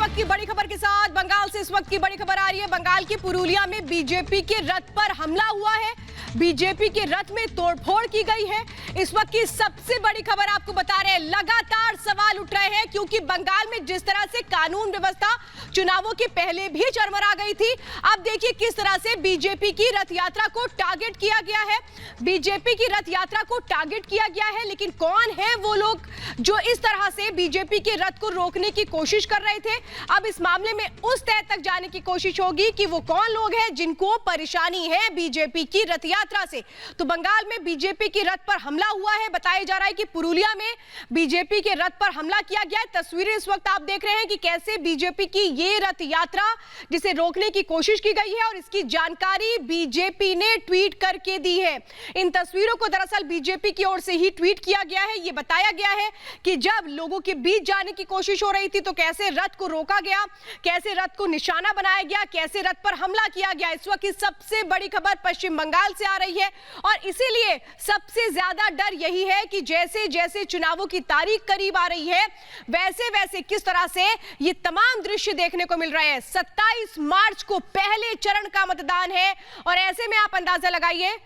वक्त की बड़ी खबर के साथ बंगाल से इस वक्त की बड़ी खबर आ रही है। बंगाल की पुरुलिया में बीजेपी के रथ पर हमला हुआ है। बीजेपी के रथ में तोड़फोड़ की गई है। इस वक्त की सबसे बड़ी खबर आपको बता रहे हैं। लगातार सवाल उठ रहे हैं क्योंकि बंगाल में जिस तरह से कानून व्यवस्था चुनावों के पहले भी चरमरा गई थी, अब देखिए किस तरह से बीजेपी की रथ यात्रा को टारगेट किया गया है। बीजेपी की रथ यात्रा को टारगेट किया गया है, लेकिन कौन है वो लोग जो इस तरह से बीजेपी के रथ को रोकने की कोशिश कर रहे थे। अब इस मामले में उस तह तक जाने की कोशिश होगी कि वो कौन लोग हैं जिनको परेशानी है बीजेपी की रथ यात्रा से। तो बंगाल में बीजेपी की रथ पर हमला हुआ है। बताया जा रहा है कि पुरुलिया में बीजेपी के रथ पर हमला किया गया है। तस्वीरें इस वक्त आप देख रहे हैं कि कैसे बीजेपी की ये रथ यात्रा जिसे रोकने की कोशिश की गई है और इसकी जानकारी बीजेपी ने ट्वीट करके दी है। इन तस्वीरों को दरअसल बीजेपी की ओर से ही ट्वीट किया गया है। ये बताया गया है कि जब लोगों के बीच जाने की कोशिश हो रही थी तो कैसे रथ को रोका गया, कैसे रथ को निशाना बनाया गया, कैसे रथ पर हमला किया गया। इस वक्त की सबसे बड़ी खबर पश्चिम बंगाल से आ रही है और इसीलिए सबसे ज्यादा डर यही है कि जैसे जैसे चुनावों की तारीख करीब आ रही है वैसे वैसे किस तरह से ये तमाम दृश्य देखने को मिल रहे हैं। 27 मार्च को पहले चरण का मतदान है और ऐसे में आप अंदाजा लगाइए।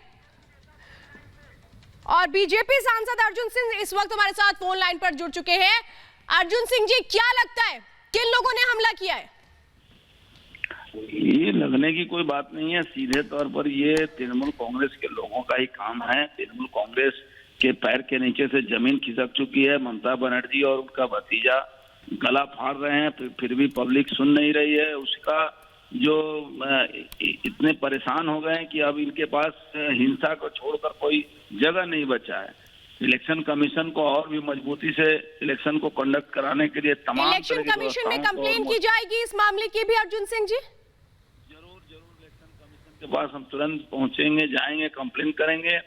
और बीजेपी सांसद अर्जुन सिंह इस वक्त हमारे साथ फोन लाइन पर जुड़ चुके हैं। अर्जुन सिंह जी, क्या लगता है किन लोगों ने हमला किया है? ये लगने की कोई बात नहीं है। सीधे तौर पर ये तृणमूल कांग्रेस के लोगों का ही काम है। तृणमूल कांग्रेस के पैर के नीचे से जमीन खिसक चुकी है। ममता बनर्जी और उनका भतीजा गला फाड़ रहे हैं, फिर भी पब्लिक सुन नहीं रही है। उसका जो इतने परेशान हो गए हैं कि अब इनके पास हिंसा को छोड़कर कोई जगह नहीं बचा है। इलेक्शन कमीशन को और भी मजबूती से इलेक्शन को कंडक्ट कराने के लिए तमाम इलेक्शन कमीशन में कंप्लेन की जाएगी इस मामले की भी अर्जुन सिंह जी? जरूर इलेक्शन कमीशन के पास हम तुरंत पहुंचेंगे, जाएंगे, कंप्लेन करेंगे।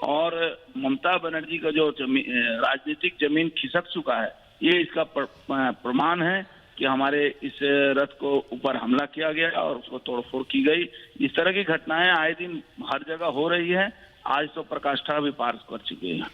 और ममता बनर्जी का जो राजनीतिक जमीन खिसक चुका है, ये इसका प्रमाण है कि हमारे इस रथ को ऊपर हमला किया गया और उसको तोड़फोड़ की गई। इस तरह की घटनाएं आए दिन हर जगह हो रही है। आज तो प्रकाष्ठा भी पार कर चुके हैं।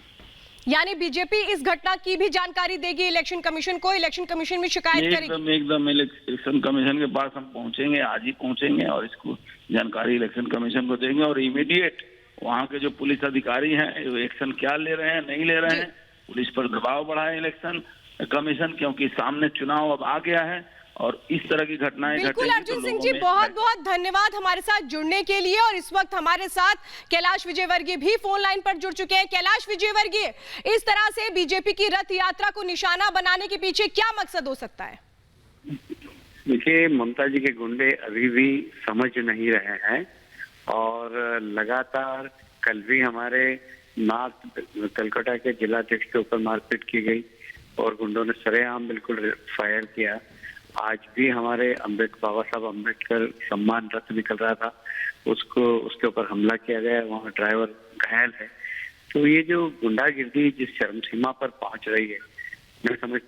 यानी बीजेपी इस घटना की भी जानकारी देगी इलेक्शन कमीशन को, इलेक्शन कमीशन में शिकायत करेगी? एकदम इलेक्शन कमीशन के पास हम पहुंचेंगे, आज ही पहुंचेंगे और इसको जानकारी इलेक्शन कमीशन को देंगे और इमीडिएट वहाँ के जो पुलिस अधिकारी हैं एक्शन क्या ले रहे हैं, नहीं ले रहे हैं, पुलिस पर दबाव बढ़ाए इलेक्शन कमीशन, क्योंकि सामने चुनाव अब आ गया है और इस तरह की घटनाएं बिल्कुल। अर्जुन सिंह जी, बहुत बहुत धन्यवाद हमारे साथ जुड़ने के लिए। और इस वक्त हमारे साथ कैलाश विजयवर्गीय भी फोन लाइन पर जुड़ चुके हैं। कैलाश विजयवर्गीय, इस तरह से बीजेपी की रथ यात्रा को निशाना बनाने के पीछे क्या मकसद हो सकता है? देखिए, ममता जी के गुंडे अभी भी समझ नहीं रहे हैं और लगातार कल भी हमारे नॉर्थ कलकत्ता के जिलाध्यक्ष के ऊपर मारपीट की गई और गुंडों ने सरेआम बिल्कुल फायर किया। आज भी हमारे बाबा साहब अम्बेडकर सम्मान रथ निकल रहा था, उसके ऊपर हमला किया गया, वहाँ ड्राइवर घायल है। तो ये जो गुंडागिर्दी जिस चरम सीमा पर पहुंच रही है, मैं समझ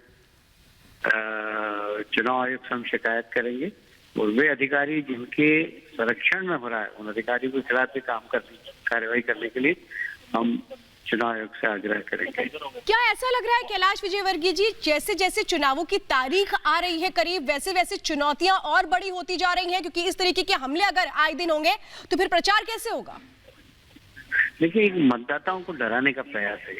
चुनाव आयोग से हम शिकायत करेंगे और वे अधिकारी जिनके संरक्षण में हो रहा है उन अधिकारियों के खिलाफ भी कार्रवाई करने के लिए हम चुनाव आयोग से आग्रह करेंगे। क्या ऐसा लग रहा है कैलाश विजयवर्गीय जी, जैसे जैसे चुनावों की तारीख आ रही है करीब, वैसे वैसे चुनौतियां और बड़ी होती जा रही हैं? क्योंकि इस तरीके के हमले अगर आए दिन होंगे तो फिर प्रचार कैसे होगा? देखिए, मतदाताओं को डराने का प्रयास है।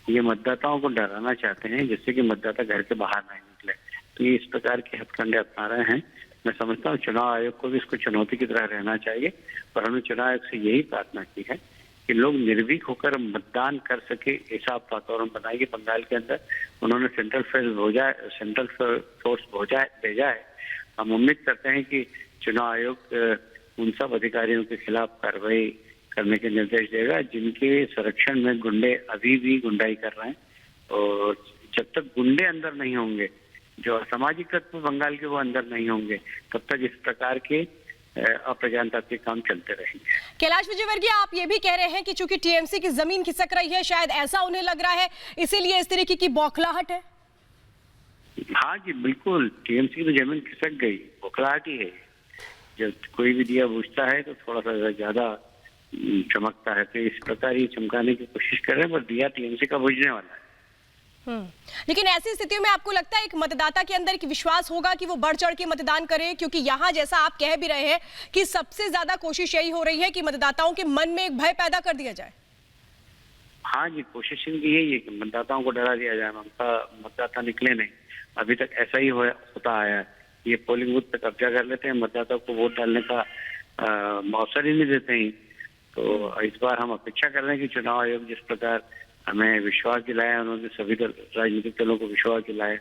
ये मतदाताओं को डराना चाहते हैं जिससे कि मतदाता घर के बाहर नहीं निकले। तो ये इस प्रकार के हथकंडे अपना रहे हैं। मैं समझता हूँ चुनाव आयोग को भी इसको चुनौती की तरह रहना चाहिए और हमने चुनाव आयोग से यही प्रार्थना की है कि लोग निर्भीक होकर मतदान कर सके, ऐसा वातावरण बनाएंगे। बंगाल के अंदर उन्होंने सेंट्रल फोर्स भेजा है। हम उम्मीद करते हैं कि चुनाव आयोग उन सब अधिकारियों के खिलाफ कार्रवाई करने के निर्देश देगा जिनके संरक्षण में गुंडे अभी भी गुंडाई कर रहे हैं। और जब तक गुंडे अंदर नहीं होंगे, जो असामाजिक तत्व बंगाल के वो अंदर नहीं होंगे, तब तक इस प्रकार के अप्रजातांत्रिक काम चलते रहेंगे। कैलाश विजयवर्गीय, आप ये भी कह रहे हैं कि चूंकि टीएमसी की जमीन खिसक रही है, शायद ऐसा उन्हें लग रहा है, इसीलिए इस तरीके की बौखलाहट है? हाँ जी, बिल्कुल। टीएमसी की जमीन खिसक गई, बौखलाहट ही है। जब कोई भी दिया बुझता है तो थोड़ा सा ज्यादा चमकता है, तो इस प्रकार ही चमकाने की कोशिश कर रहे हैं, पर दिया टीएमसी का बुझने वाला है। लेकिन ऐसी स्थिति में आपको लगता है एक मतदाता के अंदर एक विश्वास होगा कि वो बढ़ चढ़ के मतदान करे, क्योंकि यहाँ जैसा आप कह भी रहे हैं कि सबसे ज्यादा कोशिश यही हो रही है कि मतदाताओं के मन में एक भय पैदा कर दिया जाए। हाँ जी, कोशिश इनकी यही है कि मतदाताओं को डरा दिया जाए, मतदाता निकले नहीं। अभी तक ऐसा ही होता आया है। ये पोलिंग बूथ पे कब्जा कर लेते हैं, मतदाता को वोट डालने का मौका ही नहीं देते हैं। तो इस बार हम अपेक्षा कर रहे हैं कि चुनाव आयोग जिस प्रकार हमें विश्वास दिलाया, उन्होंने सभी राजनीतिक दलों को विश्वास दिलाया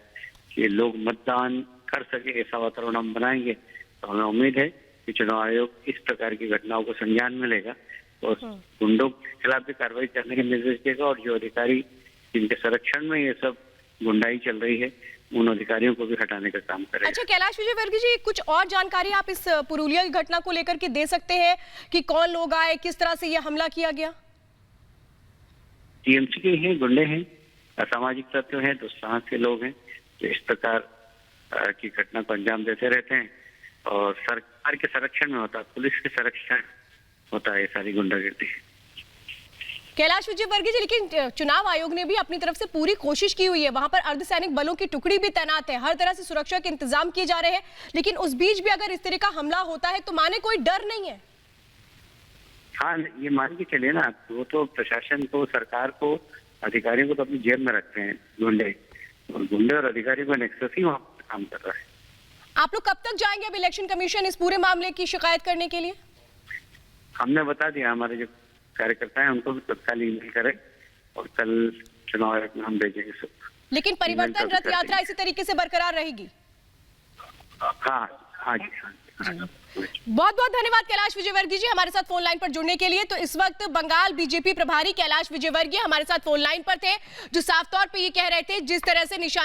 कि लोग मतदान कर सके, ऐसा वातावरण हम बनाएंगे। तो हमें उम्मीद है कि चुनाव आयोग इस प्रकार की घटनाओं को संज्ञान में लेगा और गुंडों के खिलाफ भी कार्रवाई करने के निर्देश देगा, और जो अधिकारी जिनके संरक्षण में ये सब गुंडाई चल रही है उन अधिकारियों को भी हटाने का काम करेगा। अच्छा कैलाश विजयवर्गीय जी, कुछ और जानकारी आप इस पुरुलिया की घटना को लेकर के दे सकते हैं कि कौन लोग आए, किस तरह से यह हमला किया गया? टीएमसी के हैं, गुंडे हैं, असामाजिक तत्व हैं, दुस्साहस के लोग हैं जो इस प्रकार की घटना को अंजाम देते रहते हैं और सरकार के संरक्षण में होता है, पुलिस के संरक्षण होता है ये सारी गुंडागर्दी। कैलाश विजयवर्गीय जी, लेकिन चुनाव आयोग ने भी अपनी तरफ से पूरी कोशिश की हुई है, वहां पर अर्धसैनिक बलों की टुकड़ी भी तैनात है, हर तरह से सुरक्षा के इंतजाम किए जा रहे हैं, लेकिन उस बीच भी अगर इस तरह का हमला होता है तो माने कोई डर नहीं है? हाँ, ये मान के चलिए ना, वो तो प्रशासन को, सरकार को, अधिकारियों को तो अपनी जेब में रखते हैं गुंडे, और गुंडे और अधिकारी को नेक्सस ही वहाँ पर काम कर रहा है। आप लोग कब तक जाएंगे अब इलेक्शन कमीशन इस पूरे मामले की शिकायत करने के लिए? हमने बता दिया, हमारे जो कार्यकर्ता हैं उनको भी तत्काल ईमेल करें और कल चुनाव आयोग में हम भेजेंगे सब। लेकिन परिवर्तन रथ यात्रा इसी तरीके से बरकरार रहेगी? हाँ जी। बहुत बहुत धन्यवाद कैलाश विजयवर्गीय जी हमारे साथ फोन लाइन पर जुड़ने के लिए। तो इस वक्त बंगाल बीजेपी प्रभारी कैलाश विजयवर्गीय हमारे साथ फोन लाइन पर थे, जो साफ तौर पे ये कह रहे थे जिस तरह से निशान